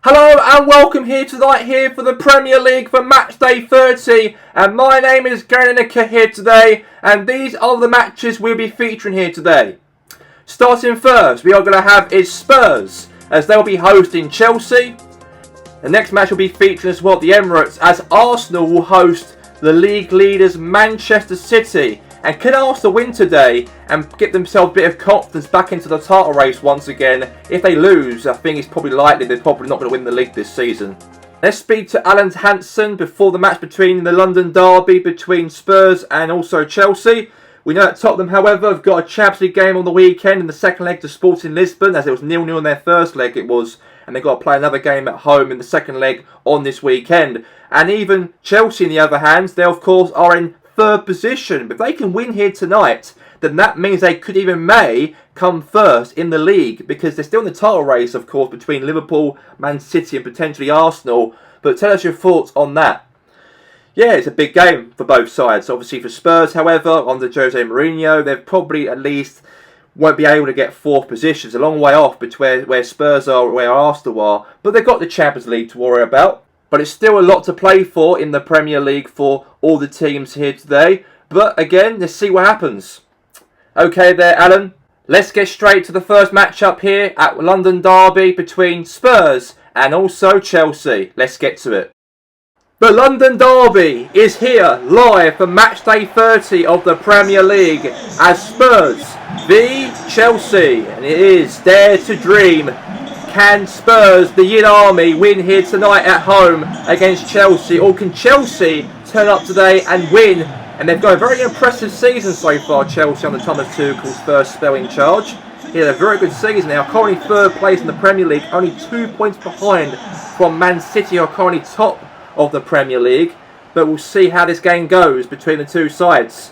Hello and welcome here tonight here for the Premier League for Matchday 30, and my name is Gary Lineker here today, and these are the matches we'll be featuring here today. Starting first, we are going to have is Spurs, as they'll be hosting Chelsea. The next match will be featuring as well at the Emirates, as Arsenal will host the league leaders Manchester City. And can Arsenal win today and get themselves a bit of confidence back into the title race once again? If they lose, I think it's probably likely they're probably not going to win the league this season. Let's speak to Alan Hansen before the match between the London derby between Spurs and also Chelsea. We know that Tottenham, however, have got a Champions League game on the weekend in the second leg to Sporting Lisbon, as it was 0-0 in their first leg and they've got to play another game at home in the second leg on this weekend. And even Chelsea, on the other hand, they of course are in third position. But if they can win here tonight, then that means they could even may come first in the league, because they're still in the title race, of course, between Liverpool, Man City and potentially Arsenal. But tell us your thoughts on that. Yeah, it's a big game for both sides. Obviously for Spurs, however, under Jose Mourinho, they've probably at least won't be able to get fourth positions, a long way off between where Spurs are, where Arsenal are. But they've got the Champions League to worry about. But it's still a lot to play for in the Premier League for all the teams here today. But again, let's see what happens. Okay there, Alan. Let's get straight to the first matchup here at London Derby between Spurs and also Chelsea. Let's get to it. The London Derby is here live for Matchday 30 of the Premier League as Spurs v Chelsea. And it is Dare to Dream. Can Spurs, the Yin Army, win here tonight at home against Chelsea? Or can Chelsea turn up today and win? And they've got a very impressive season so far, Chelsea, under Thomas Tuchel's first spell in charge. He had a very good season. They are currently third place in the Premier League, only 2 points behind from Man City, who are currently top of the Premier League. But we'll see how this game goes between the two sides.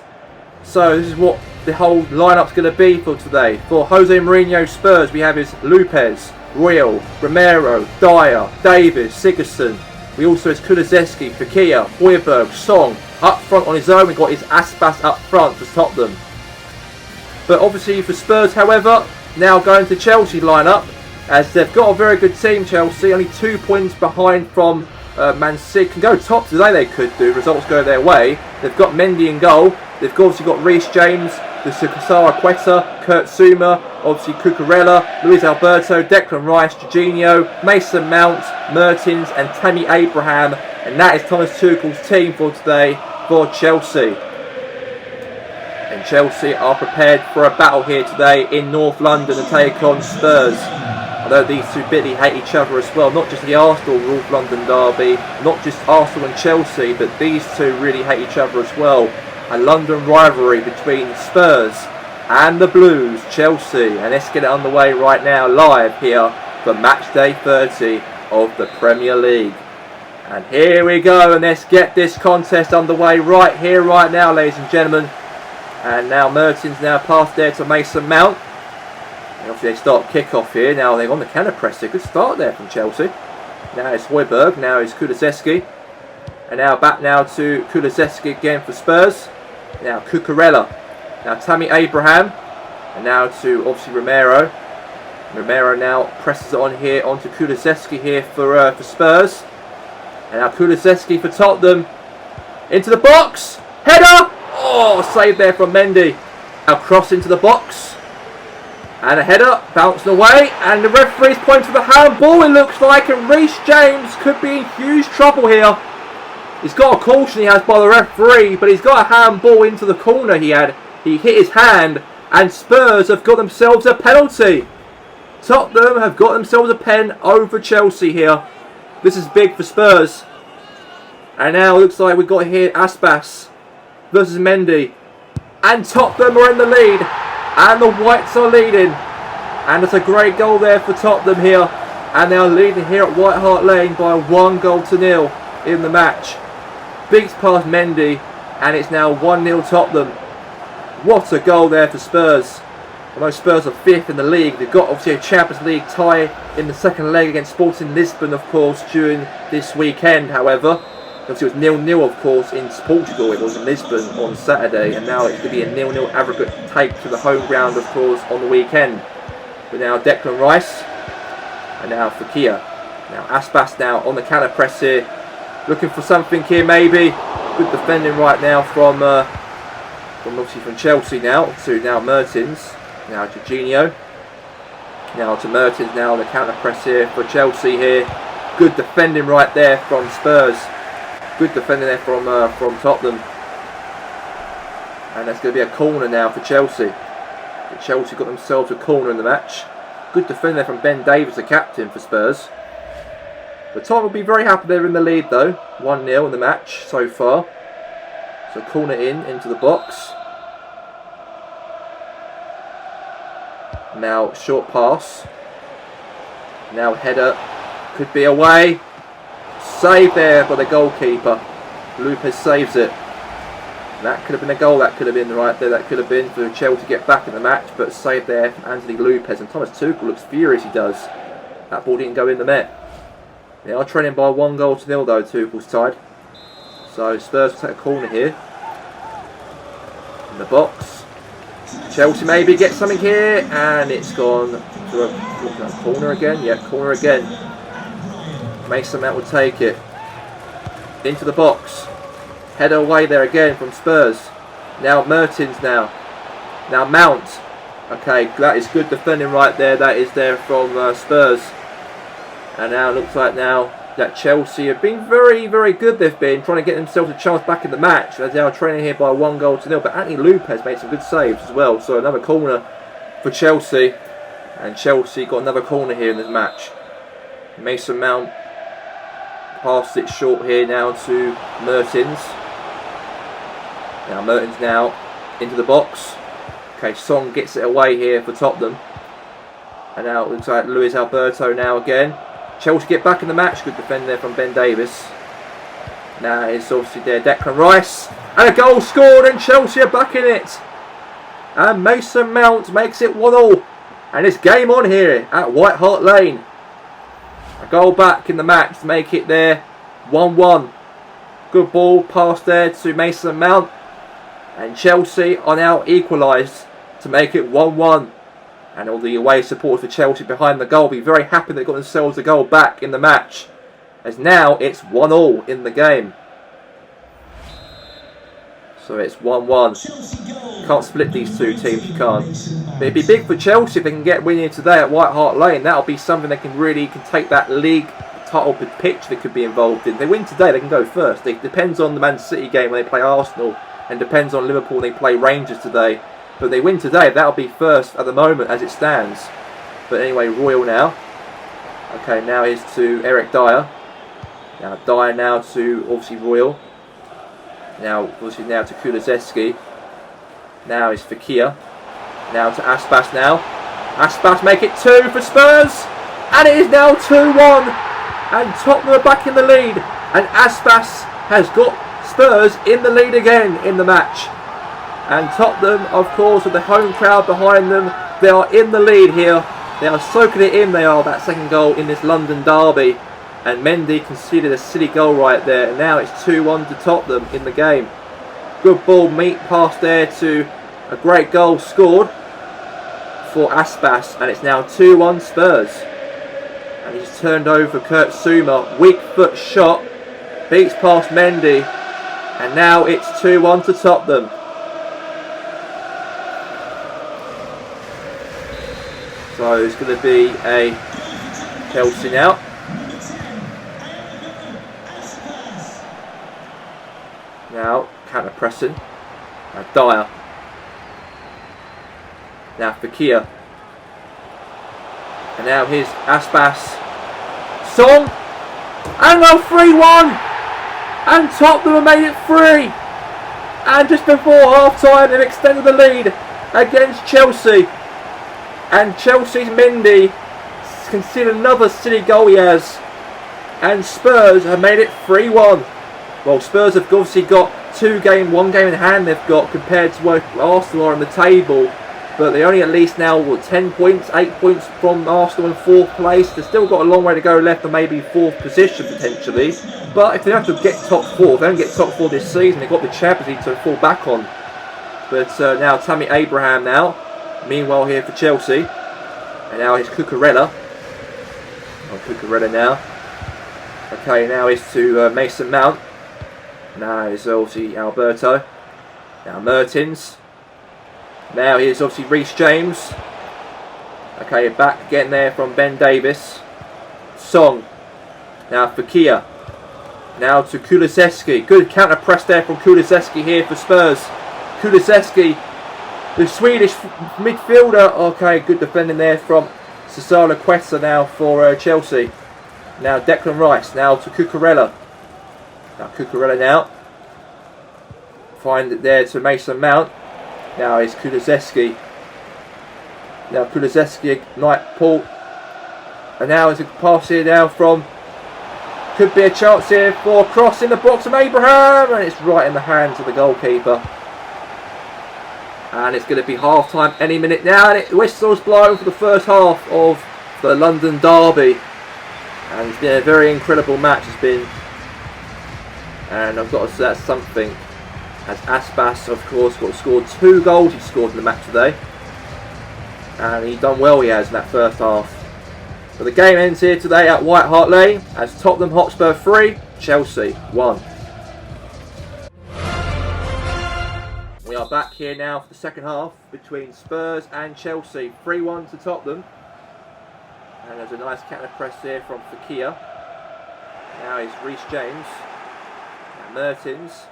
So this is what the whole lineup's going to be for today. For Jose Mourinho Spurs, we have his Lopez, Royal, Romero, Dyer, Davis, Sigurdsson. We also has Kulusevski, Fekir, Højbjerg, Song. Up front on his own, we've got his Aspas up front to top them. But obviously for Spurs, however, now going to Chelsea lineup, as they've got a very good team, Chelsea, only 2 points behind from Man City. Can go top today, they could do, results go their way. They've got Mendy in goal, they've obviously got Reece James, the Sara Quetta, Kurt Zouma, obviously Cucurella, Luis Alberto, Declan Rice, Jorginho, Mason Mount, Mertens and Tammy Abraham. And that is Thomas Tuchel's team for today for Chelsea. And Chelsea are prepared for a battle here today in North London to take on Spurs. Although these two bitterly hate each other as well, not just the Arsenal North London derby, not just Arsenal and Chelsea, but these two really hate each other as well. A London rivalry between Spurs and the Blues, Chelsea. And let's get it underway right now, live here for Matchday 30 of the Premier League. And here we go, and let's get this contest underway right here, right now, ladies and gentlemen. And now Mertens now passed there to Mason Mount. And obviously they start kick-off here. Now they're on the counter press. A good start there from Chelsea. Now it's Højbjerg, now it's Kulusevski. And now back now to Kulusevski again for Spurs. Now Cucurella. Now Tammy Abraham. And now to obviously Romero. Romero now presses it on here onto Kulusevski here for Spurs. And now Kulusevski for Tottenham. Into the box. Header. Oh, save there from Mendy. Now cross into the box. And a header bouncing away. And the referee's pointing to the handball, it looks like. And Reece James could be in huge trouble here. He's got a caution he has by the referee, but he's got a handball into the corner he had. He hit his hand, and Spurs have got themselves a penalty. Tottenham have got themselves a pen over Chelsea here. This is big for Spurs. And now it looks like we've got here Aspas versus Mendy. And Tottenham are in the lead. And the Whites are leading. And it's a great goal there for Tottenham here. And they are leading here at White Hart Lane by 1-0 in the match. Beats past Mendy, and it's now 1-0 Tottenham. What a goal there for Spurs. Although Spurs are 5th in the league, they've got obviously a Champions League tie in the second leg against Sporting Lisbon, of course, during this weekend, however. Obviously it was 0-0, of course, in Portugal. It was in Lisbon on Saturday, and now it's going to be a 0-0 aggregate take to the home ground, of course, on the weekend. But now Declan Rice, and now Fekir. Now Aspas now on the counter press here. Looking for something here maybe. Good defending right now from obviously from Chelsea now to now Mertens. Now Jorginho. Now to Mertens now on the counter press here for Chelsea here. Good defending right there from Spurs. Good defending there from Tottenham. And that's going to be a corner now for Chelsea. Chelsea got themselves a corner in the match. Good defending there from Ben Davies, the captain for Spurs. But Tottenham will be very happy they're in the lead though. 1-0 in the match so far. So corner into the box. Now short pass. Now header. Could be away. Save there by the goalkeeper. Lopez saves it. That could have been a goal, that could have been right there, that could have been for Chelsea to get back in the match, but saved there from Anthony Lopez. And Thomas Tuchel looks furious, he does. That ball didn't go in the net. They are trailing by 1-0 though, Tuchel's side. So Spurs will take a corner here. In the box. Chelsea maybe get something here, and it's gone to a corner again. Yeah, corner again. Mason Mount will take it. Into the box. Header away there again from Spurs. Now Mertens now. Now Mount. Okay, that is good defending right there. That is there from Spurs. And now it looks like now that Chelsea have been very, very good. They've been trying to get themselves a chance back in the match. As they are trailing here by 1-0. But Anthony Lopez made some good saves as well. So another corner for Chelsea. And Chelsea got another corner here in this match. Mason Mount passed it short here now to Mertens. Now Mertens now into the box. Okay, Song gets it away here for Tottenham. And now it looks like Luis Alberto now again. Chelsea get back in the match. Good defend there from Ben Davies. Now it's obviously there Declan Rice. And a goal scored, and Chelsea are back in it. And Mason Mount makes it 1-1. And it's game on here at White Hart Lane. A goal back in the match to make it there 1-1. Good ball pass there to Mason Mount. And Chelsea are now equalised to make it 1-1. And all the away supporters for Chelsea behind the goal will be very happy they got themselves a goal back in the match. As now it's 1-1 in the game. So it's 1-1. Can't split these two teams, you can't. But it'd be big for Chelsea if they can get winning today at White Hart Lane. That'll be something they can really take that league title pitch they could be involved in. If they win today, they can go first. It depends on the Man City game when they play Arsenal. And depends on Liverpool when they play Rangers today. But if they win today, that'll be first at the moment as it stands. But anyway, Royal now. Okay, now here's to Eric Dyer. Now Dyer now to obviously Royal. Now obviously now to Kulusevski. Now is Fekir. Now to Aspas now. Aspas make it 2 for Spurs. And it is now 2-1. And Tottenham are back in the lead. And Aspas has got Spurs in the lead again in the match. And Tottenham, of course, with the home crowd behind them, they are in the lead here. They are soaking it in, they are, that second goal in this London derby. And Mendy conceded a silly goal right there. And now it's 2-1 to Tottenham in the game. Good ball, meat pass there to a great goal scored for Aspas. And it's now 2-1 Spurs. And he's turned over Kurt Zouma. Weak foot shot. Beats past Mendy. And now it's 2-1 to Tottenham. So it's going to be a Chelsea now. Now counter pressing. Now Dyer. Now Fekir. And now here's Aspas. Song. And now 3-1. And Tottenham have made it 3. And just before half time they've extended the lead against Chelsea. And Chelsea's Mendy conceded another silly goal he has. And Spurs have made it 3-1. Well, Spurs have obviously got one game in hand they've got compared to where Arsenal are on the table. But they only at least now, 10 points, 8 points from Arsenal in 4th place. They've still got a long way to go left and maybe 4th position potentially. But if they have to get top 4, if they don't get top 4 this season, they've got the Champions League to fall back on. But now Tammy Abraham now. Meanwhile here for Chelsea. And now it's Cucurella. Oh, Cucurella now. Okay, now it's to Mason Mount. Now it's obviously Alberto. Now Mertens. Now here's obviously Reece James. Okay, back again there from Ben Davis. Song. Now Fekir. Now to Kulusevski. Good counter press there from Kulusevski here for Spurs. Kulusevski, the Swedish midfielder. Okay, good defending there from Cesaro Questa now for Chelsea. Now Declan Rice. Now to Cucurella. Now Cucurella now. Find it there to Mason Mount. Now it's Kulusevski. Now Kulusevski, Knight Paul. And now it's a pass here now from... Could be a chance here for a cross in the box of Abraham. And it's right in the hands of the goalkeeper. And it's going to be half time any minute now. And whistle's blown for the first half of the London derby. And it's been a very incredible match. It's been... And I've got to say that's something. As Aspas, of course, scored 2 goals he scored in the match today. And he's done well, he has, in that first half. But the game ends here today at White Hart Lane as Tottenham Hotspur 3, Chelsea 1. We are back here now for the second half between Spurs and Chelsea. 3-1 to Tottenham. And there's a nice counter press here from Fekir. Now is Reece James. Now Mertens.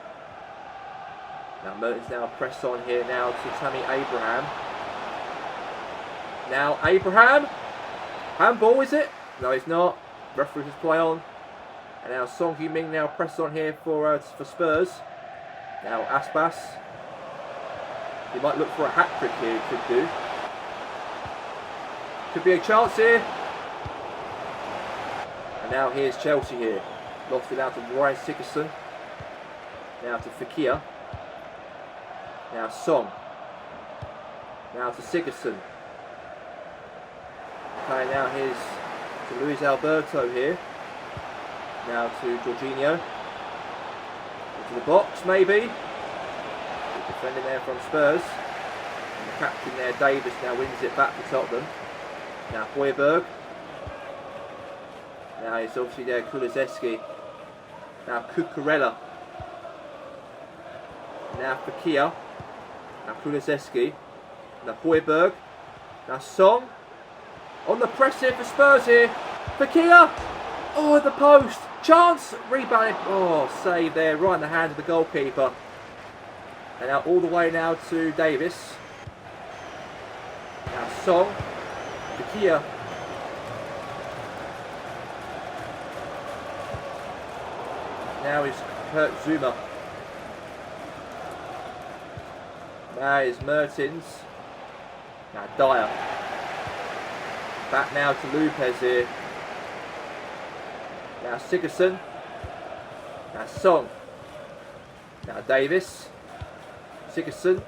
Now Mertens now press on here now to Tammy Abraham. Now Abraham. Handball, is it? No, it's not. Referee just play on. And now Son Heung-min now press on here for Spurs. Now Aspas. He might look for a hat-trick here, he could do. Could be a chance here. And now here's Chelsea here. Lost it out to Ryan Sigurdsson. Now to Fekir. Now Song. Now to Sigurdsson. Okay, now here's to Luis Alberto here. Now to Jorginho. Into the box, maybe. Good defending there from Spurs. And the captain there, Davis, now wins it back to Tottenham. Now Højbjerg. Now it's obviously there, Kulusevski. Now Cucurella. Now Fekir. Now Kulusevski. Now Højbjerg. Now Song. On the press here for Spurs here. Fekir. Oh, the post. Chance. Rebounded. Oh, save there. Right in the hand of the goalkeeper. And now all the way now to Davis. Now Song. Fekir. Now is Kurt Zuma. Now is Mertens. Now Dyer. Back now to Lopez here. Now Sigurdsson. Now Song. Now Davis. Sigurdsson.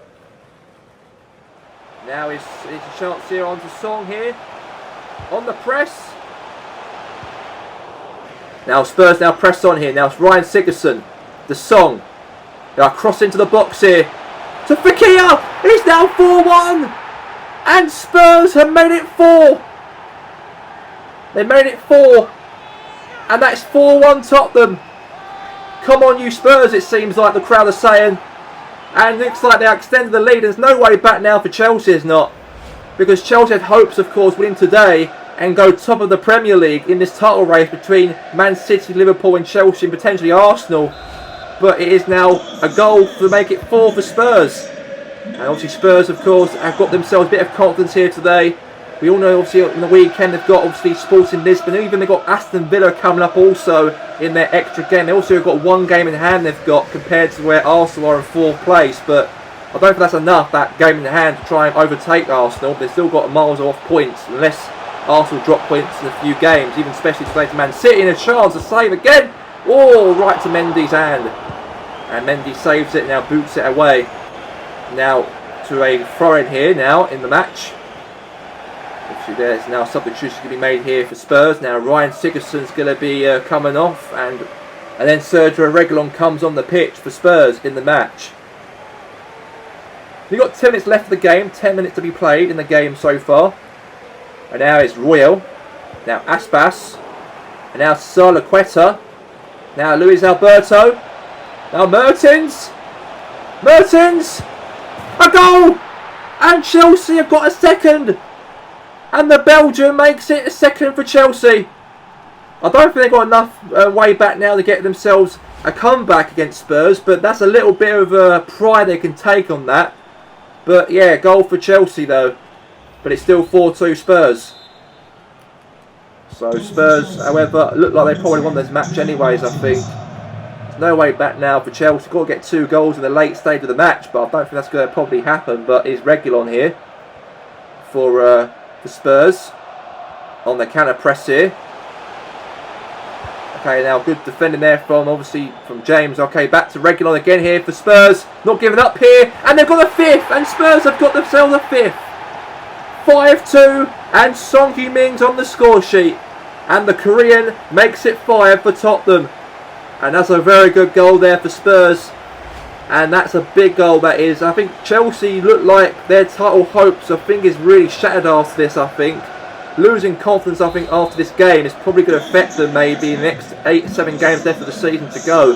Now it's a chance here on to Song here. On the press. Now Spurs now press on here. Now it's Ryan Sigurdsson. The Song. Now cross into the box here. To Fekir. It's now 4-1. And Spurs have made it 4. They made it 4. And that's 4-1 Tottenham. Come on you Spurs, it seems like the crowd are saying. And it looks like they extended the lead. There's no way back now for Chelsea, is not. Because Chelsea had hopes, of course, winning today and go top of the Premier League in this title race between Man City, Liverpool and Chelsea and potentially Arsenal. But it is now a goal to make it 4 for Spurs. And obviously Spurs, of course, have got themselves a bit of confidence here today. We all know, obviously, in the weekend they've got, obviously, Sporting Lisbon. Even they've got Aston Villa coming up also in their extra game. They also have got 1 game in hand they've got compared to where Arsenal are in 4th place. But I don't think that's enough, that game in hand, to try and overtake Arsenal. They've still got miles off points, unless Arsenal drop points in a few games, even especially today to Man City. And a chance to save again. Oh, right to Mendy's hand. And Mendy saves it, now boots it away. Now to a throw-in here now in the match. Obviously there's now substitutions going to be made here for Spurs. Now Ryan Sigurdsson's going to be coming off, and then Sergio Reguilon comes on the pitch for Spurs in the match. We've got 10 minutes left of the game, 10 minutes to be played in the game so far. And now it's Royal. Now Aspas. And now Salaqueta. Now Luis Alberto. Now Mertens. Mertens. A goal. And Chelsea have got a second. And the Belgian makes it a second for Chelsea. I don't think they've got enough way back now to get themselves a comeback against Spurs. But that's a little bit of pride they can take on that. But yeah, goal for Chelsea though. But it's still 4-2 Spurs. So Spurs, however, look like they probably won this match anyways, I think. There's no way back now for Chelsea. Got to get 2 goals in the late stage of the match, but I don't think that's going to probably happen. But it's Reguilon here for Spurs on the counter press here. Okay, now good defending there obviously from James. Okay, back to Reguilon again here for Spurs. Not giving up here, and they've got a 5th, and Spurs have got themselves a 5th. 5-2, and Son Heung-min's on the score sheet. And the Korean makes it 5 for Tottenham. And that's a very good goal there for Spurs. And that's a big goal, that is. I think Chelsea look like their title hopes, I think, is really shattered after this, I think. Losing confidence, I think, after this game is probably going to affect them maybe in the next 8-7 games left of the season to go.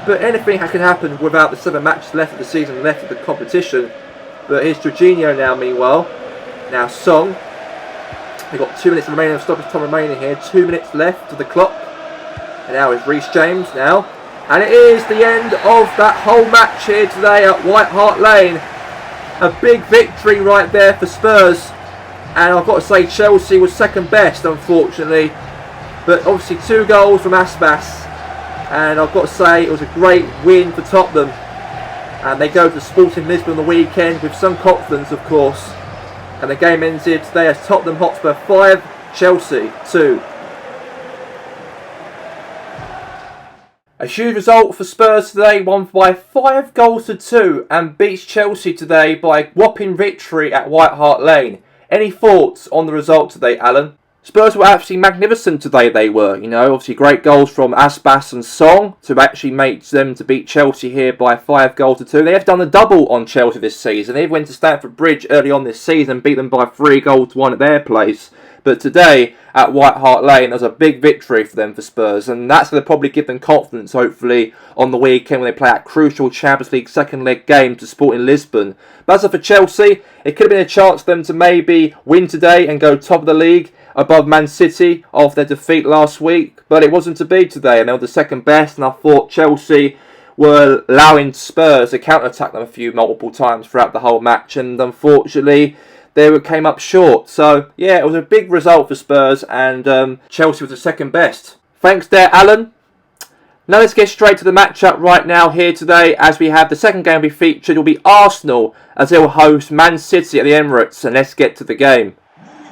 But anything can happen without the 7 matches left of the season, left of the competition. But here's Jorginho now, meanwhile. Now Song. We've got 2 minutes remaining of stoppage time remaining here. 2 minutes left to the clock. And now is Reece James now. And it is the end of that whole match here today at White Hart Lane. A big victory right there for Spurs. And I've got to say Chelsea was second best, unfortunately. But obviously 2 goals from Aspas. And I've got to say it was a great win for Tottenham. And they go to Sporting Lisbon on the weekend with some confidence, of course. And the game ends here today as Tottenham Hotspur 5, Chelsea 2. A huge result for Spurs today, won by 5 goals to 2 and beats Chelsea today by a whopping victory at White Hart Lane. Any thoughts on the result today, Alan? Spurs were absolutely magnificent today, they were. You know, obviously great goals from Aspas and Song to actually make them to beat Chelsea here by 5 goals to 2. They have done the double on Chelsea this season. They went to Stamford Bridge early on this season and beat them by 3 goals to 1 at their place. But today, at White Hart Lane, there was a big victory for them for Spurs. And that's going to probably give them confidence, hopefully, on the weekend when they play that crucial Champions League second leg game to Sporting Lisbon. But as for Chelsea, it could have been a chance for them to maybe win today and go top of the league above Man City after their defeat last week. But it wasn't to be today, and they were the second best. And I thought Chelsea were allowing Spurs to counter-attack them multiple times throughout the whole match. And unfortunately, they came up short. So, yeah, it was a big result for Spurs, and Chelsea was the second best. Thanks there, Alan. Now let's get straight to the matchup right now here today, as we have the second game we featured will be Arsenal, as they will host Man City at the Emirates. And let's get to the game.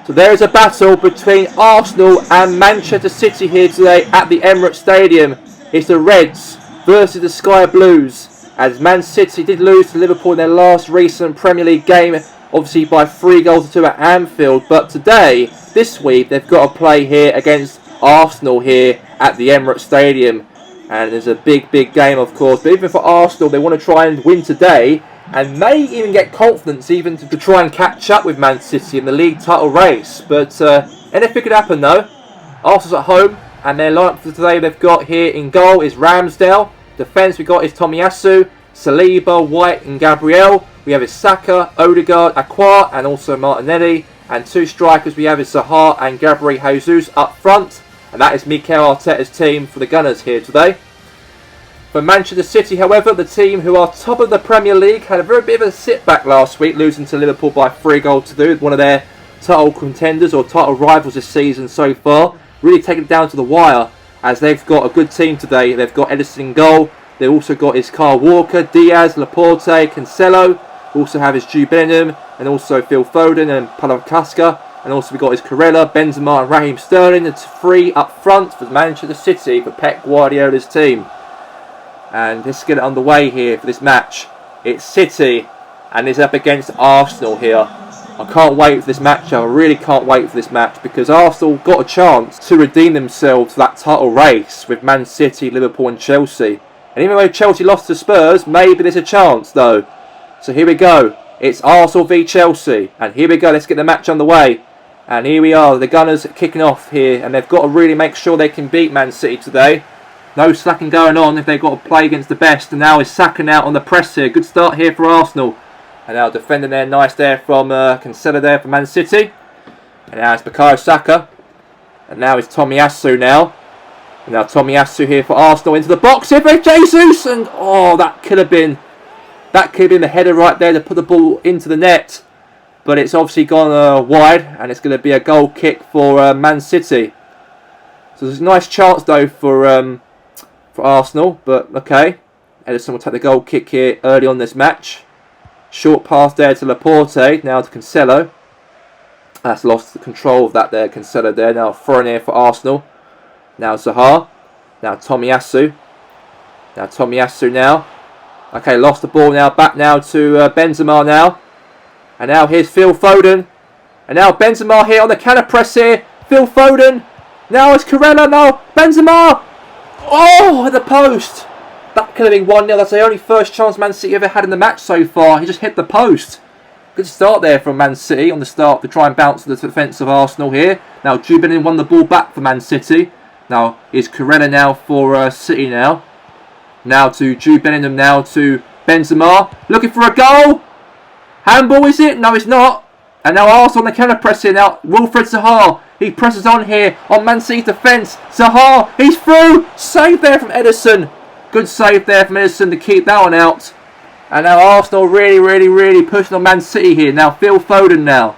So there is a battle between Arsenal and Manchester City here today at the Emirates Stadium. It's the Reds versus the Sky Blues, as Man City did lose to Liverpool in their last recent Premier League game, obviously by 3 goals to 2 at Anfield. But today, this week, they've got to play here against Arsenal here at the Emirates Stadium. And there's a big game, of course. But even for Arsenal, they want to try and win today, and may even get confidence even to try and catch up with Man City in the league title race. But anything could happen though. Arsenal's at home, and their lineup for today they've got here in goal is Ramsdale. Defence we've got is Tomiyasu, Saliba, White and Gabriel. We have Saka, Odegaard, Aqua and also Martinelli. And 2 strikers we have is Zaha and Gabriel Jesus up front. And that is Mikel Arteta's team for the Gunners here today. For Manchester City, however, the team who are top of the Premier League had a very bit of a sit-back last week, losing to Liverpool by 3 goals to 2, one of their title contenders or title rivals this season so far. Really taken it down to the wire, as they've got a good team today. They've got Edison in goal. They've also got his Kyle Walker, Diaz, Laporte, Cancelo. Also have his Jude Bellingham, and also Phil Foden and Paulo Casca. And also we've got his Corella, Benzema and Raheem Sterling. It's 3 up front for Manchester City for Pep Guardiola's team. And let's get it underway here for this match. It's City, and it's up against Arsenal here. I can't wait for this match. I really can't wait for this match, because Arsenal got a chance to redeem themselves for that title race with Man City, Liverpool and Chelsea. And even though Chelsea lost to Spurs, maybe there's a chance though. So here we go. It's Arsenal v Chelsea. And here we go. Let's get the match underway. And here we are, the Gunners kicking off here, and they've got to really make sure they can beat Man City today. No slacking going on if they've got to play against the best. And now is Saka out on the press here. Good start here for Arsenal. And now defending there, nice there from Cancelo there for Man City. And now it's Bukayo Saka. And now it's Tomiyasu now. And now Tomiyasu here for Arsenal into the box here for Jesus. And oh, that could have been the header right there to put the ball into the net. But it's obviously gone wide, and it's going to be a goal kick for Man City. So there's a nice chance though for Arsenal, but okay. Ederson will take the goal kick here early on this match. Short pass there to Laporte, now to Cancelo. That's lost the control of that there, Cancelo there. Now thrown here for Arsenal. Now Zaha. Now Tomiyasu. Now Tomiyasu now. Okay, lost the ball now. Back now to Benzema now. And now here's Phil Foden. And now Benzema here on the counter press here. Phil Foden. Now it's Corella. Now Benzema. Oh, at the post. That could have been 1-0. That's the only first chance Man City ever had in the match so far. He just hit the post. Good start there from Man City on the start to try and bounce to the defence of Arsenal here. Now Jude Bellingham won the ball back for Man City. Now is Corella now for City now. Now to Jude Bellingham now to Benzema. Looking for a goal. Handball is it? No, it's not. And now Arsenal on the counter press here now. Wilfried Zaha. He presses on here on Man City's defence. Zaha. He's through. Save there from Ederson. Good save there from Ederson to keep that one out. And now Arsenal really pushing on Man City here. Now Phil Foden now.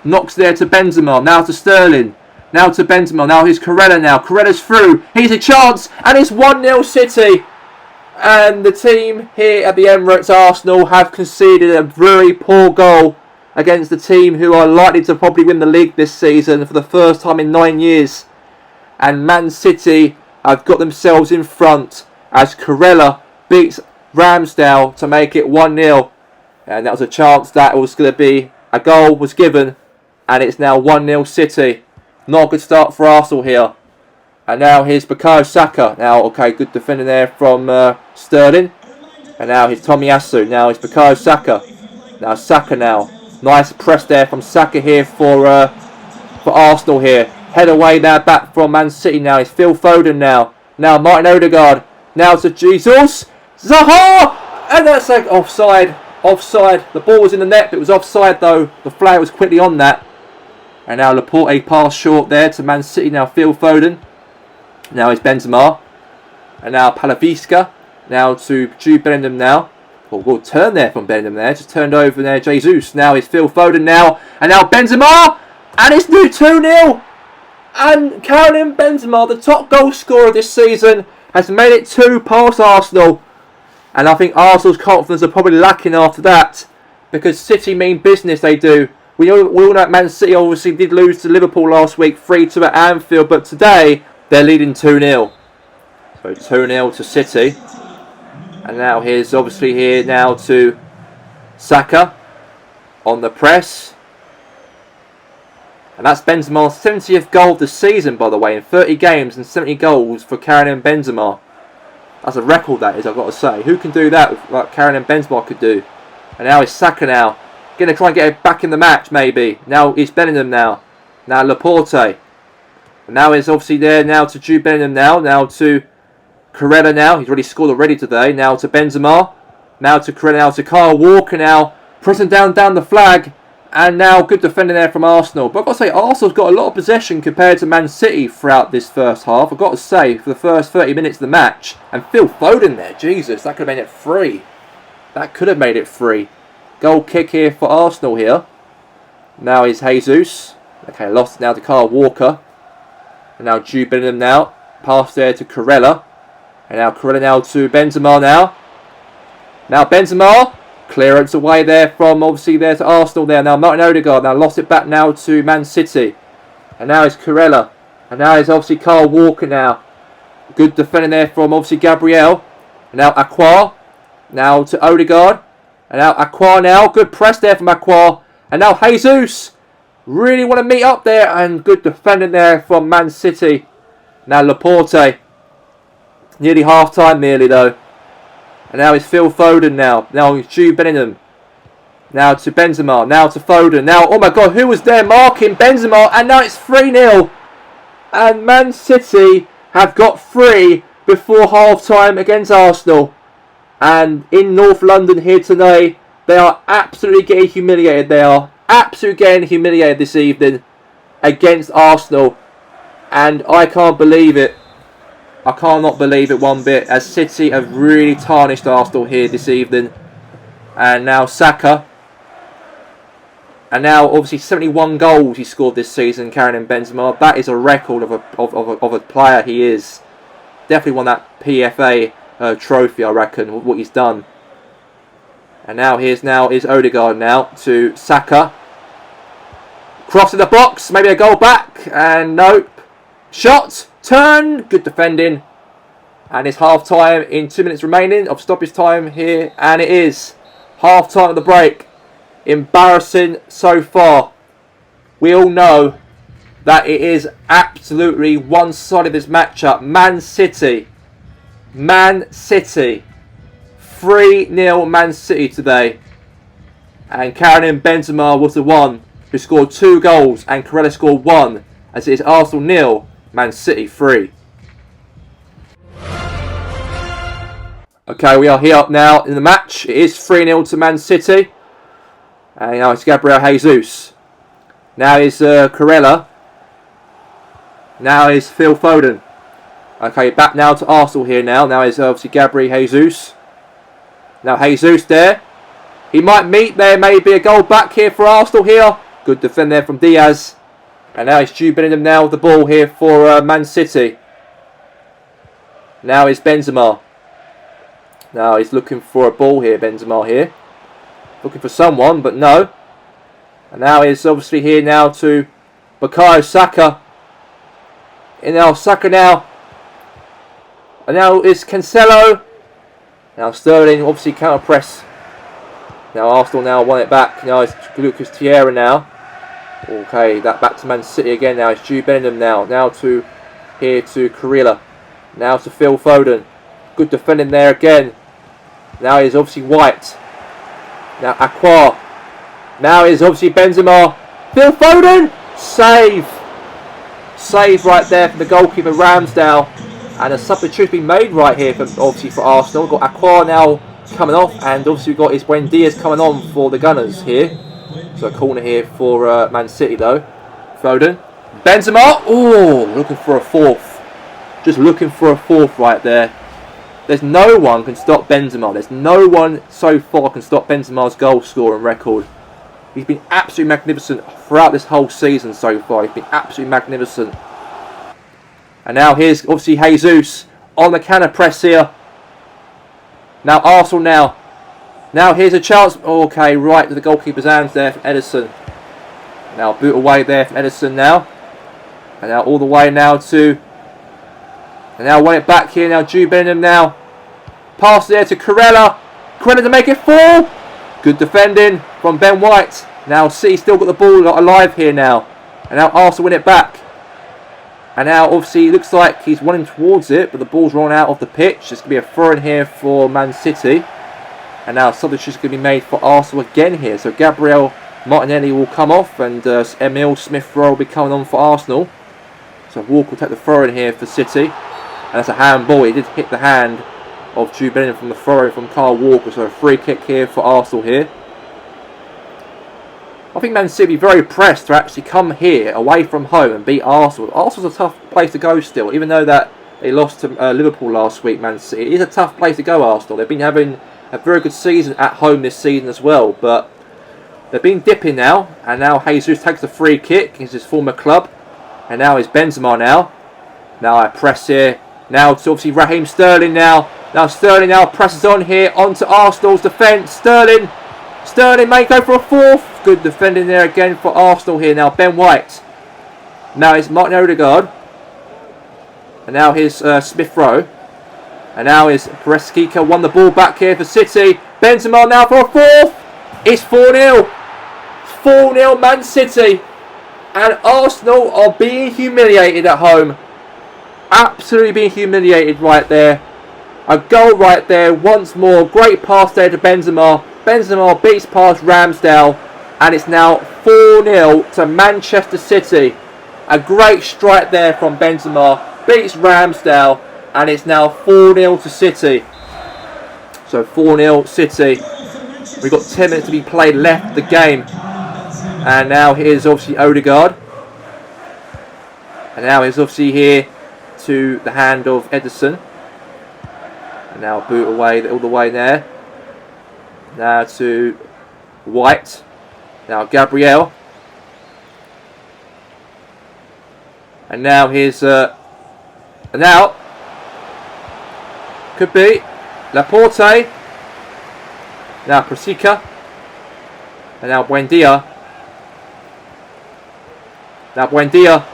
Knocks there to Benzema. Now to Sterling. Now to Benzema. Now here's Corella now. Corella's through. He's a chance. And it's 1-0 City. And the team here at the Emirates, Arsenal, have conceded a very poor goal against the team who are likely to probably win the league this season for the first time in 9 years. And Man City have got themselves in front as Corella beats Ramsdale to make it 1-0. And that was a chance that was going to be a goal was given. And it's now 1-0 City. Not a good start for Arsenal here. And now here's Bukayo Saka. Now, okay, good defending there from Sterling. And now here's Tomiyasu. Now it's Bukayo Saka. Now Saka now. Nice press there from Saka here for Arsenal here. Head away there back from Man City now. It's Phil Foden now. Now Martin Odegaard. Now to Jesus. Zaha! And that's like offside. Offside. The ball was in the net, but it was offside though. The flag was quickly on that. And now Laporte pass short there to Man City. Now Phil Foden. Now it's Benzema. And now Palavisca. Now to Jude Bellingham now. Oh, good turn there from Bellingham there. Just turned over there. Jesus. Now it's Phil Foden now. And now Benzema. And it's new 2-0. And Karim Benzema, the top goal scorer this season, has made it 2 past Arsenal. And I think Arsenal's confidence are probably lacking after that. Because City mean business, they do. We all know that Man City obviously did lose to Liverpool last week 3-2 at Anfield. But today, they're leading 2-0. So 2-0 to City. And now here's obviously here now to Saka on the press. And that's Benzema's 70th goal of the season, by the way, in 30 games and 70 goals for Karim Benzema. That's a record, that is, I've got to say. Who can do that like Karim Benzema could do? And now it's Saka now. Going to try and get it back in the match, maybe. Now it's Bellingham now. Now Laporte. And now it's obviously there now to Jude Bellingham now. Now to Corella now. He's already scored already today. Now to Benzema. Now to Corella. Now to Kyle Walker now. Pressing down the flag. And now good defending there from Arsenal. But I've got to say, Arsenal's got a lot of possession compared to Man City throughout this first half. I've got to say, for the first 30 minutes of the match. And Phil Foden there. Jesus, that could have made it 3. That could have made it 3. Goal kick here for Arsenal here. Now is Jesus. Okay, lost now to Kyle Walker. And now Jude Bellingham now. Pass there to Corella. And now Corella now to Benzema now. Now Benzema. Clearance away there from obviously there to Arsenal there. Now Martin Odegaard now lost it back now to Man City. And now it's Corella. And now it's obviously Kyle Walker now. Good defending there from obviously Gabriel. And now Aqua. Now to Odegaard. And now Aqua now. Good press there from Aqua. And now Jesus. Really want to meet up there. And good defending there from Man City. Now Laporte. Nearly half time nearly though. And now it's Phil Foden now. Now it's Jude Bellingham. Now to Benzema. Now to Foden. Now, oh my God, who was there marking Benzema? And now it's 3-0. And Man City have got 3 before half-time against Arsenal. And in North London here today, they are absolutely getting humiliated. They are absolutely getting humiliated this evening against Arsenal. And I can't believe it. I cannot believe it one bit, as City have really tarnished Arsenal here this evening. And now Saka. And now, obviously, 71 goals he scored this season, carrying Benzema. That is a record of a player he is. Definitely won that PFA trophy, I reckon, what he's done. And now here's Odegaard now to Saka. Cross in the box, maybe a goal back. And nope. Shot, turn, good defending. And it's half-time in 2 minutes remaining of stoppage time here. And it is half-time of the break. Embarrassing so far. We all know that it is absolutely one-sided this matchup. Man City 3-0 Man City today. And Karim Benzema was the one who scored 2 goals and Corella scored 1, as it is Arsenal 0, Man City 3. Okay, we are here up now in the match. It is 3-0 to Man City. And now it's Gabriel Jesus. Now is Corella. Now is Phil Foden. Okay, back now to Arsenal here now. Now is obviously Gabriel Jesus. Now Jesus there. He might meet there. Maybe a goal back here for Arsenal here. Good defend there from Diaz. And now it's Jude Bellingham now with the ball here for Man City. Now is Benzema. Now he's looking for a ball here, Benzema here. Looking for someone, but no. And now he's obviously here now to Bukayo Saka. And now Saka now. And now it's Cancelo. Now Sterling obviously counter press. Now Arsenal now won it back. Now it's Lucas Tierra now. Okay, that back to Man City again now. It's Jude Bellingham now. Now to here to Corella. Now to Phil Foden. Good defending there again. Now he's obviously White. Now Aqua. Now is obviously Benzema. Phil Foden. Save. Save right there from the goalkeeper Ramsdale. And a substitute being made right here for Arsenal. We've got Aqua now coming off. And obviously we've got his Buendias coming on for the Gunners here. So a corner here for Man City though. Foden. Benzema. Oh, looking for a fourth. Just looking for a fourth right there. There's no one can stop Benzema. There's no one so far can stop Benzema's goal scoring record. He's been absolutely magnificent throughout this whole season so far. He's been absolutely magnificent. And now here's obviously Jesus on the counter press here. Now Arsenal now. Now here's a chance. Okay, right to the goalkeeper's hands there from Ederson. Now boot away there from Ederson now. And now all the way now to... And now won it back here now, Jude Bellingham now. Pass there to Corella. Corella to make it 4. Good defending from Ben White. Now City still got the ball alive here now. And now Arsenal win it back. And now obviously it looks like he's running towards it, but the ball's run out of the pitch. There's going to be a throw in here for Man City. And now substitution is going to be made for Arsenal again here. So Gabriel Martinelli will come off and Emile Smith-Rowe will be coming on for Arsenal. So Walker will take the throw in here for City. And that's a handball. He did hit the hand of Jude Bellingham from the throw from Kyle Walker. So a free kick here for Arsenal here. I think Man City will be very pressed to actually come here away from home and beat Arsenal. Arsenal's a tough place to go still. Even though that they lost to Liverpool last week, Man City. It is a tough place to go, Arsenal. They've been having a very good season at home this season as well. But they've been dipping now. And now Jesus takes the free kick against his former club. And now it's Benzema now. Now I press here. Now it's obviously Raheem Sterling now. Now Sterling now presses on here onto Arsenal's defence. Sterling may go for a fourth. Good defending there again for Arsenal here now. Ben White. Now it's Martin Odegaard. And now here's Smith-Rowe. And now is Pereskica won the ball back here for City. Benzema now for a fourth. It's 4-0. 4-0 Man City. And Arsenal are being humiliated at home. Absolutely being humiliated right there. A goal right there once more. Great pass there to Benzema. Benzema beats past Ramsdale, and it's now 4-0 to Manchester City. A great strike there from Benzema, beats Ramsdale, and it's now 4-0 to City. So 4-0 City. We've got 10 minutes to be played left of the game. And now here's obviously Odegaard. And now he's obviously here to the hand of Ederson. And now boot away all the way there. Now to White. Now Gabriel. And now here's and now could be Laporte. Now Prasica. And now Buendia. Now Buendia.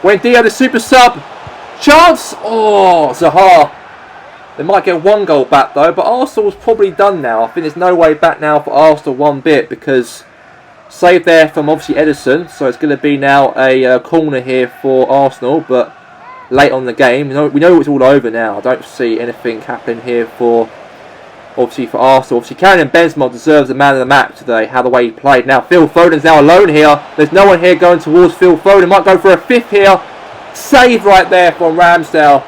Buendia, the super sub. Chance! Oh, Zaha. They might get one goal back though, but Arsenal's probably done now. I think there's no way back now for Arsenal one bit, because save there from obviously Ederson, so it's going to be now a corner here for Arsenal, but late on the game. We know it's all over now. I don't see anything happening here for obviously for Arsenal. Obviously Karim Benzema deserves the man of the match today, how the way he played. Now Phil Foden's now alone here. There's no one here going towards Phil Foden. Might go for a fifth here. Save right there from Ramsdale.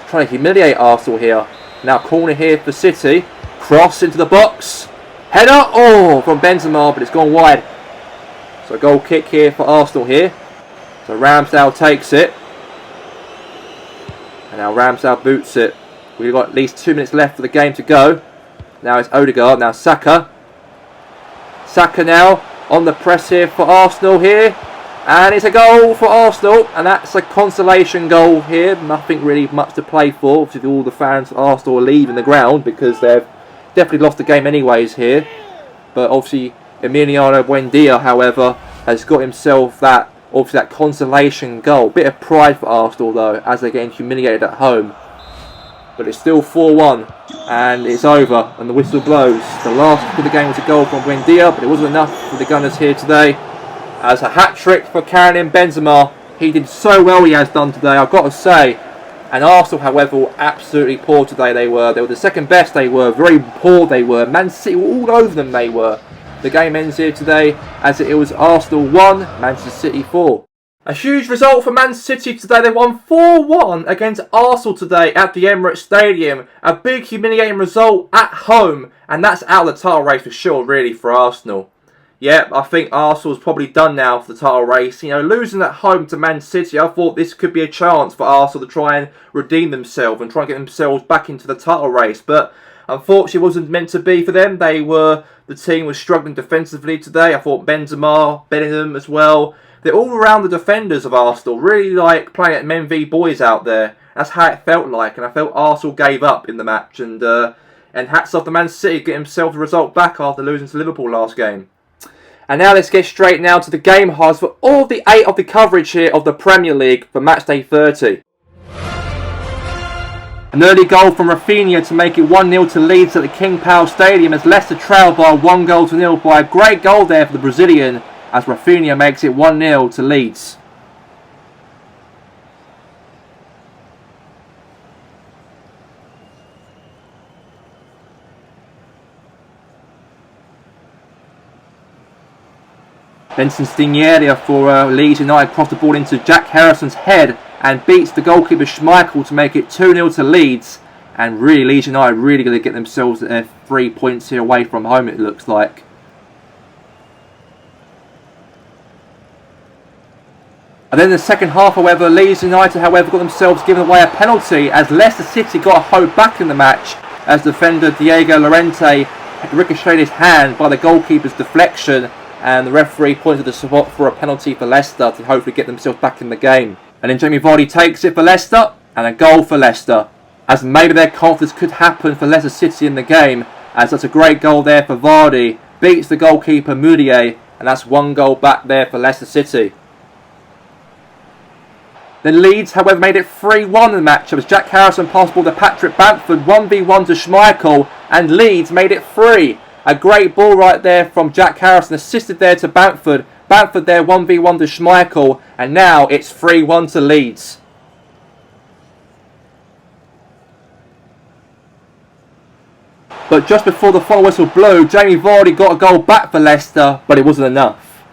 Trying to humiliate Arsenal here. Now corner here for City. Cross into the box. Header. Oh, from Benzema, but it's gone wide. So goal kick here for Arsenal here. So Ramsdale takes it. And now Ramsdale boots it. We've got at least 2 minutes left for the game to go. Now it's Odegaard. Now Saka. Saka now on the press here for Arsenal here. And it's a goal for Arsenal. And that's a consolation goal here. Nothing really much to play for. Obviously all the fans of Arsenal are leaving the ground because they've definitely lost the game anyways here. But obviously Emiliano Buendia, however, has got himself that consolation goal. Bit of pride for Arsenal though, as they're getting humiliated at home. But it's still 4-1, and it's over, and the whistle blows. The last kick of the game was a goal from Buendia, but it wasn't enough for the Gunners here today. As a hat-trick for Karim Benzema. He did so well, he has done today, I've got to say. And Arsenal, however, were absolutely poor today. They were the second best, they were. Very poor they were. Man City were all over them, they were. The game ends here today as it was Arsenal 1, Manchester City 4. A huge result for Man City today. They won 4-1 against Arsenal today at the Emirates Stadium. A big humiliating result at home, and that's out of the title race for sure, really, for Arsenal. Yeah, I think Arsenal's probably done now for the title race. You know, losing at home to Man City, I thought this could be a chance for Arsenal to try and redeem themselves and try and get themselves back into the title race. But unfortunately, it wasn't meant to be for them. The team was struggling defensively today. I thought Benzema, Bellingham as well. They're all around the defenders of Arsenal, really like playing at men v boys out there. That's how it felt like, and I felt Arsenal gave up in the match. And hats off to Man City, get himself the result back after losing to Liverpool last game. And now let's get straight now to the game highlights for all the 8 of the coverage here of the Premier League for Matchday 30. An early goal from Rafinha to make it 1-0 to Leeds at the King Power Stadium as Leicester trailed by 1-0 by a great goal there for the Brazilian, as Rafinha makes it 1-0 to Leeds. Benson Stigneria for Leeds United crossed the ball into Jack Harrison's head and beats the goalkeeper Schmeichel to make it 2-0 to Leeds. And really, Leeds United really going to get themselves 3 points here away from home, it looks like. And then in the second half, however, Leeds United, got themselves given away a penalty as Leicester City got a hope back in the match as defender Diego Llorente ricocheted his hand by the goalkeeper's deflection, and the referee pointed to the spot for a penalty for Leicester to hopefully get themselves back in the game. And then Jamie Vardy takes it for Leicester, and a goal for Leicester, as maybe their confidence could happen for Leicester City in the game, as that's a great goal there for Vardy, beats the goalkeeper Mourier, and that's 1 goal back there for Leicester City. Then Leeds, however, made it 3-1 in the match as Jack Harrison passed the ball to Patrick Bamford, 1v1 to Schmeichel, and Leeds made it 3. A great ball right there from Jack Harrison, assisted there to Bamford. Bamford there, 1v1 to Schmeichel, and now it's 3-1 to Leeds. But just before the final whistle blew, Jamie Vardy got a goal back for Leicester, but it wasn't enough.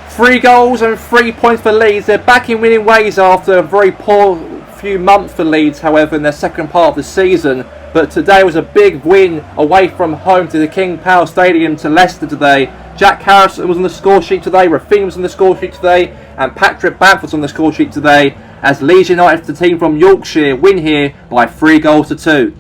3 goals and 3 points for Leeds. They're back in winning ways after a very poor few months for Leeds, however, in their second part of the season. But today was a big win away from home to the King Power Stadium to Leicester today. Jack Harrison was on the score sheet today, Rafinha was on the score sheet today, and Patrick Bamford was on the score sheet today, as Leeds United, the team from Yorkshire, win here by 3 goals to 2.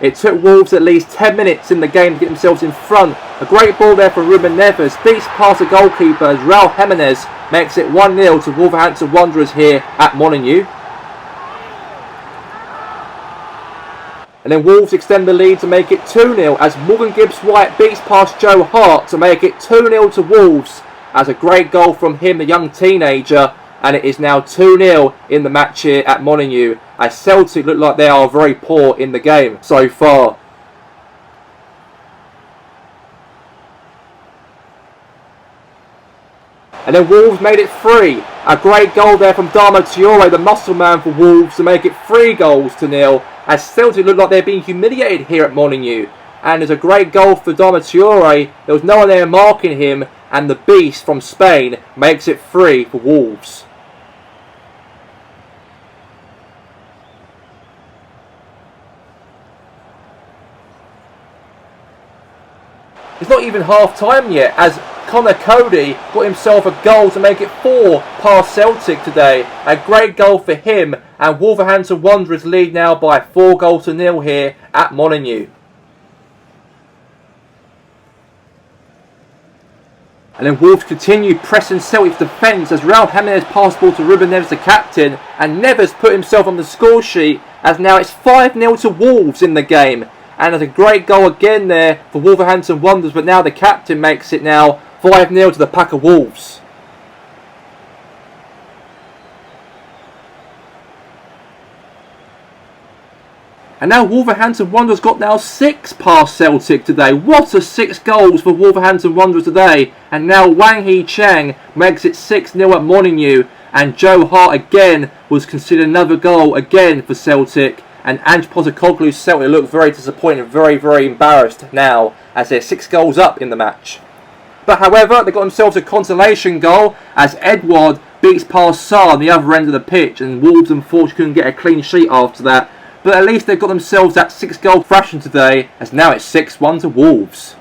It took Wolves at least 10 minutes in the game to get themselves in front. A great ball there from Ruben Neves, beats past the goalkeeper as Raul Jimenez makes it 1-0 to Wolverhampton Wanderers here at Molineux. And then Wolves extend the lead to make it 2-0 as Morgan Gibbs-White beats past Joe Hart to make it 2-0 to Wolves, as a great goal from him, the young teenager. And it is now 2-0 in the match here at Molineux, as Celtic look like they are very poor in the game so far. And then Wolves made it 3. A great goal there from Dama Traore, the muscle man for Wolves, to make it 3 goals to 0, as Celtic look like they're being humiliated here at Molineux. And there's a great goal for Dama Traore. There was no one there marking him, and the beast from Spain makes it 3 for Wolves. It's not even half time yet, as Connor Cody got himself a goal to make it 4 past Celtic today. A great goal for him, and Wolverhampton Wanderers lead now by 4 goals to 0 here at Molineux. And then Wolves continue pressing Celtic's defence as Raul Jimenez passed the ball to Ruben Neves, the captain, and Neves put himself on the score sheet, as now it's 5-0 to Wolves in the game. And there's a great goal again there for Wolverhampton Wanderers, but now the captain makes it now 5-0 to the pack of Wolves. And now Wolverhampton Wanderers got now 6 past Celtic today. What a 6 goals for Wolverhampton Wanderers today. And now Wang Hee-Chang makes it 6-0 at Molineux. And Joe Hart again was considered another goal again for Celtic. And Ange Postecoglou's Celtic look very disappointed, very embarrassed now, as they're 6 goals up in the match. But however, they got themselves a consolation goal as Edouard beats past Sarr on the other end of the pitch, and Wolves unfortunately couldn't get a clean sheet after that. But at least they've got themselves that 6 goal thrashing today, as now it's 6-1 to Wolves.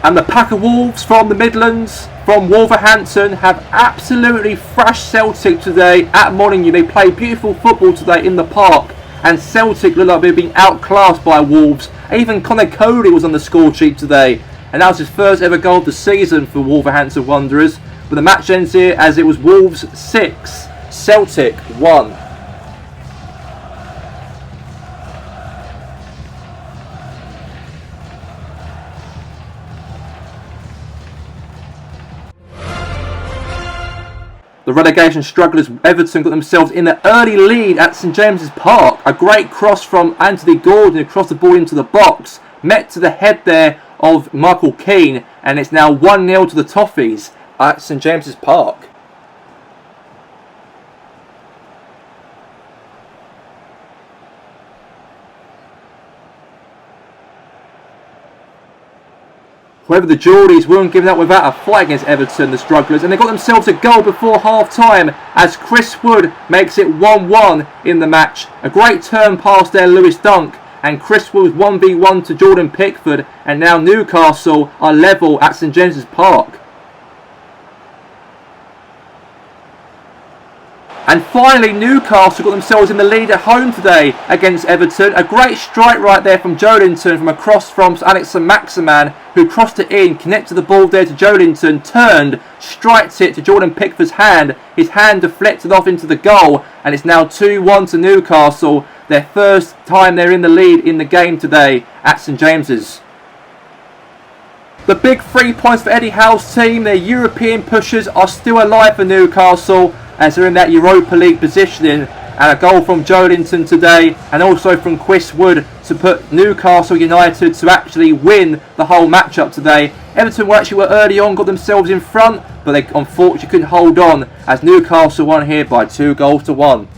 And the pack of Wolves from the Midlands, from Wolverhampton, have absolutely thrashed Celtic today at Molineux. They played beautiful football today in the park, and Celtic look like they've been outclassed by Wolves. Even Connor Cody was on the score sheet today, and that was his first ever goal of the season for Wolverhampton Wanderers. But the match ends here as it was Wolves 6, Celtic 1. The relegation strugglers Everton got themselves in the early lead at St James's Park. A great cross from Anthony Gordon who crossed the ball into the box, met to the head there of Michael Keane, and it's now 1-0 to the Toffees at St James's Park. However, the Geordies weren't giving up without a fight against Everton, the strugglers, and they got themselves a goal before half-time as Chris Wood makes it 1-1 in the match. A great turn pass there, Lewis Dunk, and Chris Wood 1v1 to Jordan Pickford, and now Newcastle are level at St James's Park. And finally, Newcastle got themselves in the lead at home today against Everton. A great strike right there from Joelinton from a cross from Alex Saint-Maximin, who crossed it in, connected the ball there to Joelinton, turned, strikes it to Jordan Pickford's hand. His hand deflected off into the goal, and it's now 2-1 to Newcastle. Their first time they're in the lead in the game today at St James's. The big 3 points for Eddie Howe's team. Their European pushers are still alive for Newcastle, as they're in that Europa League positioning, and a goal from Joelinton today, and also from Chris Wood to put Newcastle United to actually win the whole matchup today. Everton were early on, got themselves in front, but they unfortunately couldn't hold on as Newcastle won here by 2-1.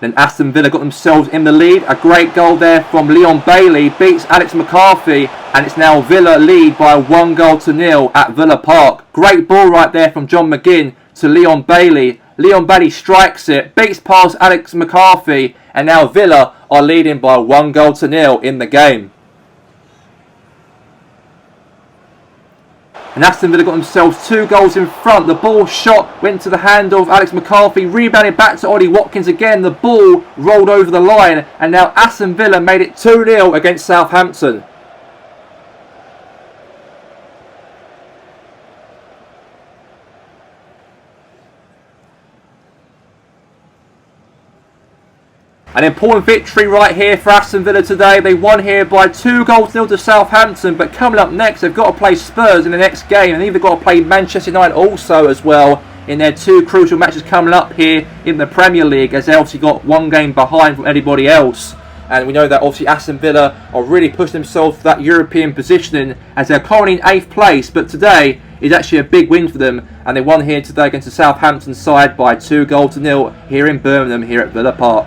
Then Aston Villa got themselves in the lead. A great goal there from Leon Bailey beats Alex McCarthy, and it's now Villa lead by 1-0 at Villa Park. Great ball right there from John McGinn to Leon Bailey. Leon Bailey strikes it, beats past Alex McCarthy, and now Villa are leading by 1-0 in the game. And Aston Villa got themselves 2 goals in front. The ball shot went to the hand of Alex McCarthy, rebounded back to Ollie Watkins again. The ball rolled over the line, and now Aston Villa made it 2-0 against Southampton. An important victory right here for Aston Villa today. They won here by 2-0 to Southampton, but coming up next they've got to play Spurs in the next game, and they've got to play Manchester United also as well in their 2 crucial matches coming up here in the Premier League, as they obviously got 1 game behind from anybody else. And we know that obviously Aston Villa are really pushing themselves for that European positioning, as they're currently in 8th place, but today is actually a big win for them, and they won here today against the Southampton side by 2-0 here in Birmingham, here at Villa Park.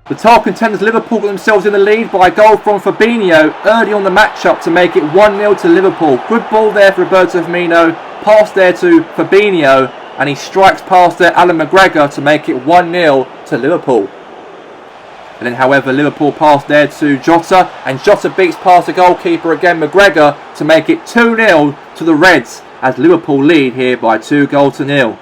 The title contenders Liverpool got themselves in the lead by a goal from Fabinho early on the matchup to make it 1-0 to Liverpool. Good ball there for Roberto Firmino, pass there to Fabinho, and he strikes past there Alan McGregor to make it 1-0 to Liverpool. And then however Liverpool pass there to Jota, and Jota beats past the goalkeeper again McGregor to make it 2-0 to the Reds, as Liverpool lead here by 2-0.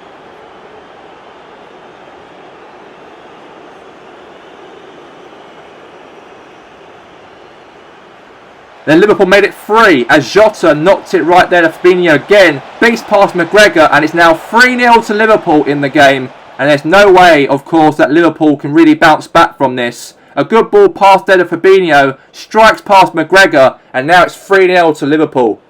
Then Liverpool made it 3 as Jota knocked it right there to Fabinho again, beats past McGregor, and it's now 3-0 to Liverpool in the game. And there's no way, of course, that Liverpool can really bounce back from this. A good ball past there to Fabinho, strikes past McGregor, and now it's 3-0 to Liverpool.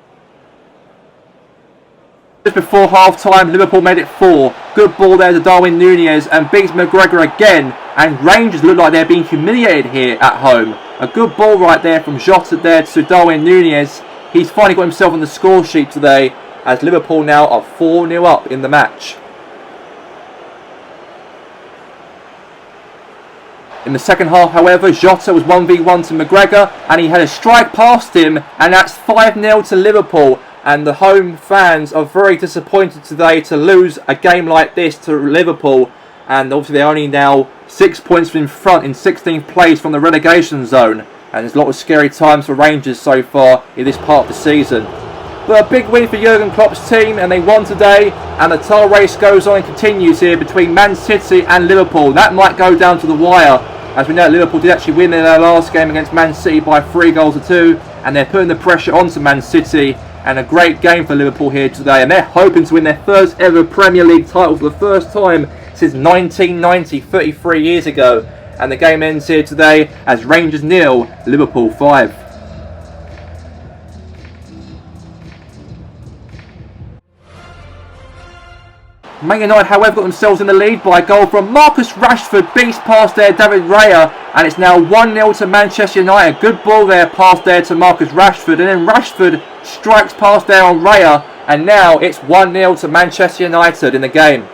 Just before half-time, Liverpool made it 4. Good ball there to Darwin Núñez and beats McGregor again. And Rangers look like they're being humiliated here at home. A good ball right there from Jota there to Darwin Núñez. He's finally got himself on the score sheet today, as Liverpool now are 4-0 up in the match. In the second half, however, Jota was 1v1 to McGregor, and he had a strike past him, and that's 5-0 to Liverpool. And the home fans are very disappointed today to lose a game like this to Liverpool. And obviously they're only now 6 points in front in 16th place from the relegation zone. And there's a lot of scary times for Rangers so far in this part of the season. But a big win for Jurgen Klopp's team, and they won today. And the title race goes on and continues here between Man City and Liverpool. That might go down to the wire. As we know, Liverpool did actually win in their last game against Man City by 3-2. And they're putting the pressure onto Man City. And a great game for Liverpool here today. And they're hoping to win their first ever Premier League title for the first time since 1990, 33 years ago. And the game ends here today as Rangers 0, Liverpool 5. Man United, however, got themselves in the lead by a goal from Marcus Rashford, beats past there David Raya, and it's now 1-0 to Manchester United. Good ball there, past there to Marcus Rashford, and then Rashford strikes past there on Raya, and now it's 1-0 to Manchester United in the game.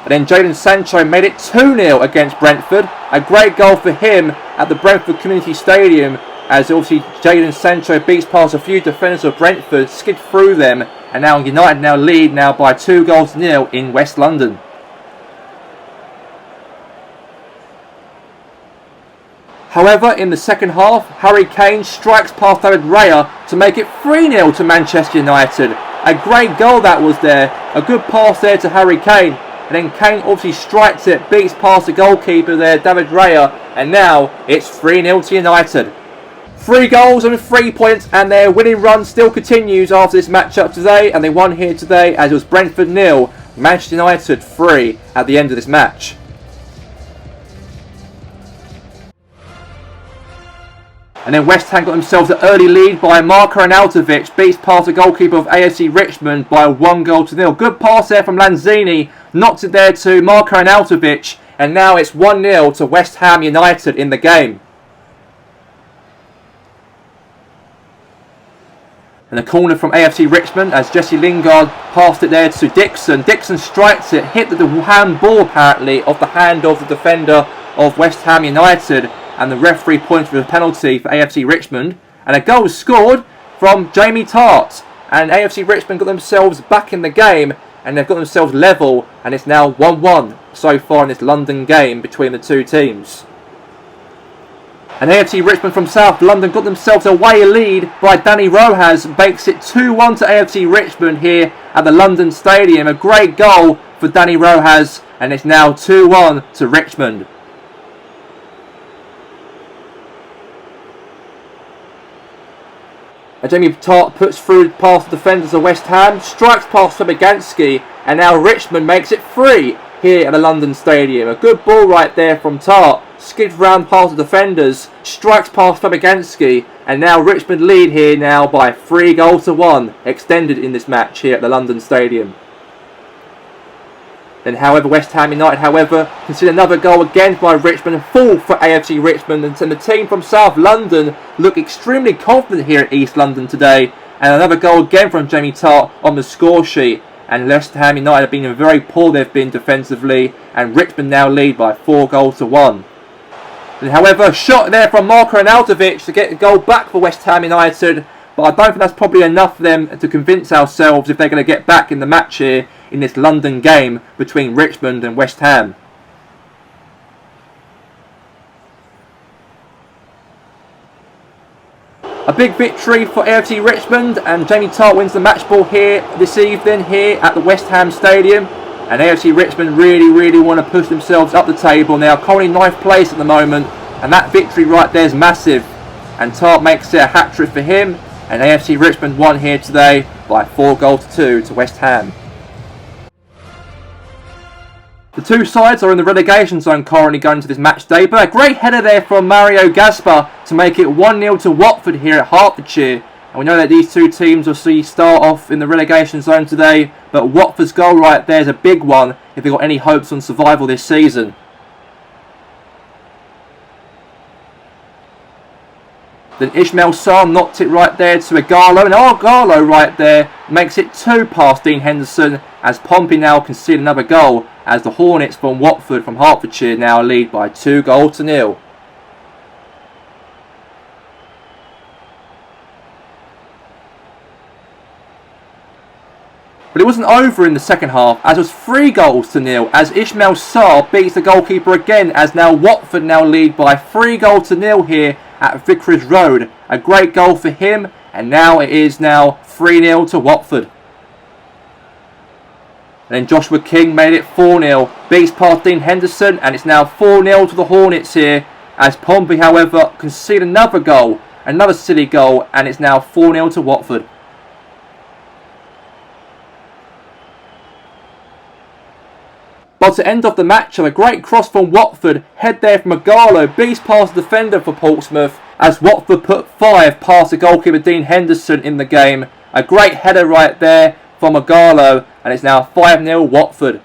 And then Jadon Sancho made it 2-0 against Brentford. A great goal for him at the Brentford Community Stadium, as obviously Jadon Sancho beats past a few defenders of Brentford, skid through them, and now United lead by 2-0 in West London. However, in the second half, Harry Kane strikes past David Raya to make it 3-0 to Manchester United. A great goal that was there. A good pass there to Harry Kane. And then Kane obviously strikes it, beats past the goalkeeper there, David Raya, and now it's 3-0 to United. 3 goals and 3 points, and their winning run still continues after this matchup today, and they won here today as it was Brentford 0, Manchester United 3 at the end of this match. And then West Ham got themselves an early lead by Marko Arnautovic, beats past the goalkeeper of AFC Richmond by 1-0. Good pass there from Lanzini, knocked it there to Marko Arnautovic, and now it's 1-0 to West Ham United in the game. And a corner from AFC Richmond as Jesse Lingard passed it there to Dixon. Dixon strikes it, hit the handball apparently off the hand of the defender of West Ham United. And the referee points for a penalty for AFC Richmond. And a goal was scored from Jamie Tart. And AFC Richmond got themselves back in the game. And they've got themselves level. And it's now 1-1 so far in this London game between the two teams. And AFC Richmond from South London got themselves away lead by Danny Rojas. Makes it 2-1 to AFC Richmond here at the London Stadium. A great goal for Danny Rojas. And it's now 2-1 to Richmond. And Jamie Tart puts through past the defenders of West Ham. Strikes past Fabianski. And now Richmond makes it 3 here at the London Stadium. A good ball right there from Tart. Skids round past the defenders, strikes past Fabianski, and now Richmond lead here now by 3-1, extended in this match here at the London Stadium. Then however, West Ham United, concede another goal again by Richmond, full for AFC Richmond, and the team from South London look extremely confident here at East London today, and another goal again from Jamie Tart on the score sheet. And West Ham United have been very poor they've been defensively, and Richmond now lead by 4-1. And however, a shot there from Marko Arnautovic to get the goal back for West Ham United. But I don't think that's probably enough for them to convince ourselves if they're going to get back in the match here in this London game between Richmond and West Ham. A big victory for AFC Richmond, and Jamie Tart wins the match ball here this evening here at the West Ham Stadium. And AFC Richmond really want to push themselves up the table. They are currently 9th place at the moment. And that victory right there is massive. And Tart makes it a hat-trick for him. And AFC Richmond won here today by 4-2 to West Ham. The two sides are in the relegation zone currently going to this match day. But a great header there from Mario Gaspar to make it 1-0 to Watford here at Hertfordshire. And we know that these two teams will see start off in the relegation zone today. But Watford's goal right there is a big one if they've got any hopes on survival this season. Then Ismail Sarr knocked it right there to Igalo. And Igalo right there makes it 2 past Dean Henderson as Pompey now concede another goal. As the Hornets from Watford from Hertfordshire now lead by 2-0. But it wasn't over in the second half as it was 3-0 as Ismail Sarr beats the goalkeeper again as now Watford now lead by 3-0 here at Vicarage Road. A great goal for him, and now it is now 3-0 to Watford. And then Joshua King made it 4-0, beats past Dean Henderson, and it's now 4-0 to the Hornets here as Pompey however concede another goal, another silly goal, and it's now 4-0 to Watford. But to end off the match, a great cross from Watford, head there from Igalo, beats past the defender for Portsmouth, as Watford put 5 past the goalkeeper Dean Henderson in the game. A great header right there from Igalo, and it's now 5-0 Watford.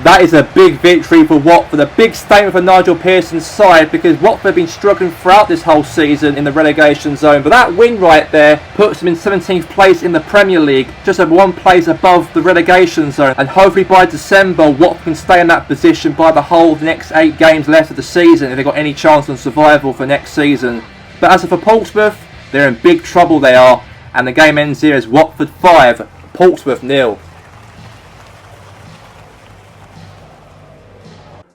That is a big victory for Watford, a big statement for Nigel Pearson's side, because Watford have been struggling throughout this whole season in the relegation zone. But that win right there puts them in 17th place in the Premier League, just 1 place above the relegation zone. And hopefully by December, Watford can stay in that position by the whole of the next 8 games left of the season if they've got any chance on survival for next season. But as for Portsmouth, they're in big trouble they are. And the game ends here as Watford 5, Portsmouth 0.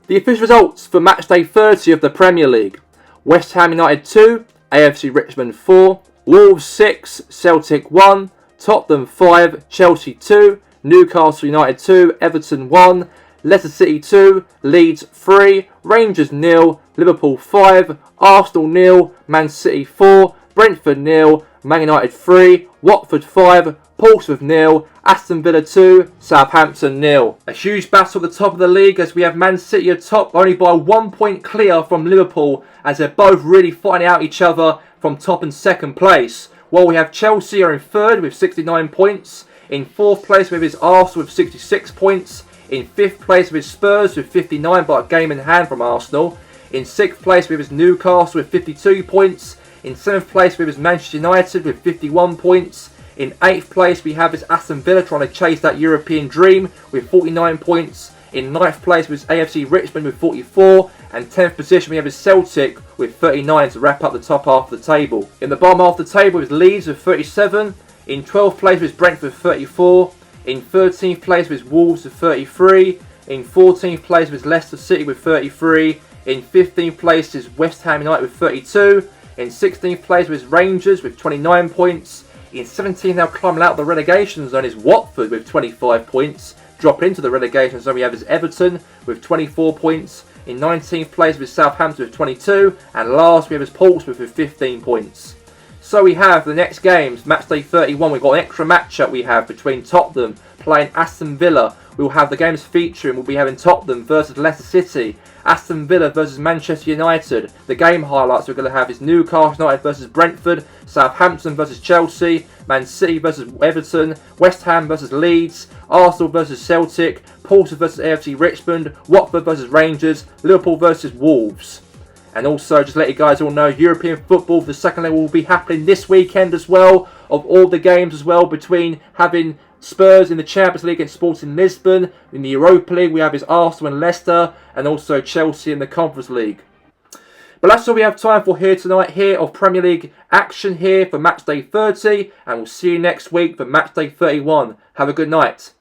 The official results for Matchday 30 of the Premier League. West Ham United 2, AFC Richmond 4, Wolves 6, Celtic 1, Tottenham 5, Chelsea 2, Newcastle United 2, Everton 1, Leicester City 2, Leeds 3, Rangers 0, Liverpool 5, Arsenal 0, Man City 4, Brentford 0, Man United 3, Watford 5, Portsmouth 0, Aston Villa 2, Southampton 0. A huge battle at the top of the league as we have Man City atop only by 1 point clear from Liverpool, as they're both really fighting out each other from top and second place. While we have Chelsea are in third with 69 points, in fourth place with his Arsenal with 66 points, in fifth place with Spurs with 59 by a game in hand from Arsenal, in sixth place with his Newcastle with 52 points, in seventh place with his Manchester United with 51 points, in eighth place we have his Aston Villa trying to chase that European dream with 49 points, in ninth place with AFC Richmond with 44, and 10th position we have his Celtic with 39 to wrap up the top half of the table. In the bottom half of the table is Leeds with 37, in 12th place was Brentford with 34, in 13th place was Wolves with 33, in 14th place was Leicester City with 33, in 15th place is West Ham United with 32, in 16th place was Rangers with 29 points, in 17th now climbing out of the relegation zone is Watford with 25 points, dropping into the relegation zone we have is Everton with 24 points, in 19th place with Southampton with 22, and last we have is Portsmouth with 15 points. So we have the next games, Matchday 31, we've got an extra matchup we have between Tottenham playing Aston Villa. We will have the games featuring, we'll be having Tottenham versus Leicester City, Aston Villa versus Manchester United. The game highlights we're going to have is Newcastle United versus Brentford, Southampton versus Chelsea, Man City versus Everton, West Ham versus Leeds, Arsenal versus Celtic, Portsmouth versus AFC Richmond, Watford versus Rangers, Liverpool versus Wolves. And also, just to let you guys all know, European football, the second level will be happening this weekend as well, of all the games as well, between having Spurs in the Champions League against Sporting Lisbon. In the Europa League, we have his Arsenal and Leicester, and also Chelsea in the Conference League. But that's all we have time for here tonight, here of Premier League action here for Matchday 30, and we'll see you next week for Matchday 31. Have a good night.